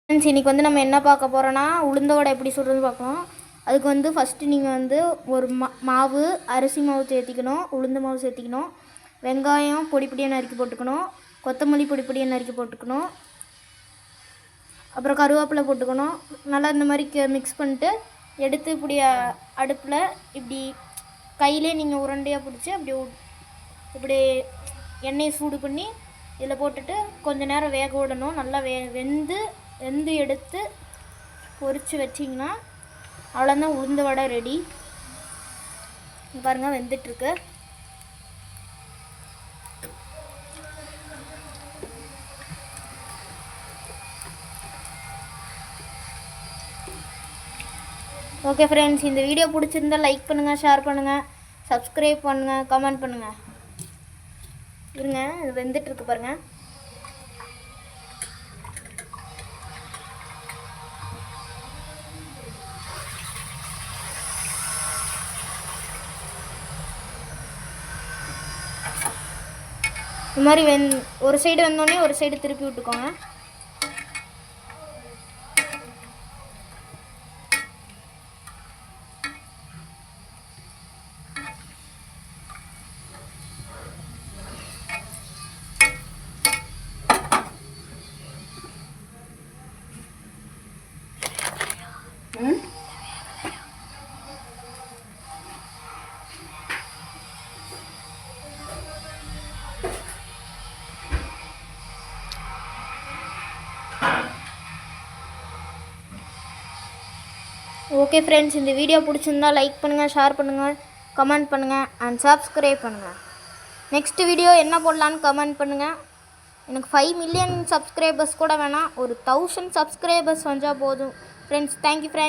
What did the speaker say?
Friends இன்றைக்கி வந்து நம்ம என்ன பார்க்க போகிறோன்னா உளுந்த வடை எப்படி சுடுறது பார்க்கலாம். அதுக்கு வந்து ஃபஸ்ட்டு நீங்கள் வந்து ஒரு மாவு அரிசி மாவு சேர்த்திக்கணும், உளுந்த மாவு சேர்த்திக்கணும், வெங்காயம் பொடி பொடியாக நறுக்கி போட்டுக்கணும், கொத்தமல்லி பொடி பொடியாக நறுக்கி போட்டுக்கணும், அப்புறம் கருவேப்பிலை போட்டுக்கணும். நல்லா இந்த மாதிரி மிக்ஸ் பண்ணிட்டு எடுத்து இப்படி அடுப்பில் இப்படி கையிலே நீங்கள் உருண்டையாக பிடிச்சி இப்படி எண்ணெயை சூடு பண்ணி இதில் போட்டுட்டு கொஞ்சம் நேரம் வேக விடணும். நல்லா வெந்து எடுத்து பொரித்து வச்சிங்கன்னா அவ்வளோதான், உளுந்த வடை ரெடி. பாருங்கள் வெந்துட்டுருக்கு. ஓகே ஃப்ரெண்ட்ஸ், இந்த வீடியோ பிடிச்சிருந்தால் லைக் பண்ணுங்கள், ஷேர் பண்ணுங்கள், சப்ஸ்கிரைப் பண்ணுங்கள், கமெண்ட் பண்ணுங்கள். இருங்க, இது வெந்துட்டுருக்கு பாருங்கள். இந்த மாதிரி ஒரு சைடு வந்தோடனே ஒரு சைடு திருப்பி விட்டுக்கோங்க. ஓகே ஃப்ரெண்ட்ஸ், இந்த வீடியோ பிடிச்சிருந்தால் லைக் பண்ணுங்கள், ஷேர் பண்ணுங்கள், கமெண்ட் பண்ணுங்கள் அண்ட் சப்ஸ்கிரைப் பண்ணுங்கள். நெக்ஸ்ட் வீடியோ என்ன போடலான்னு கமெண்ட் பண்ணுங்கள். எனக்கு 5 மில்லியன் சப்ஸ்கிரைபர்ஸ் கூட வேணாம், ஒரு 1000 சப்ஸ்கிரைபர்ஸ் வந்தால் போதும் ஃப்ரெண்ட்ஸ். Thank you friends.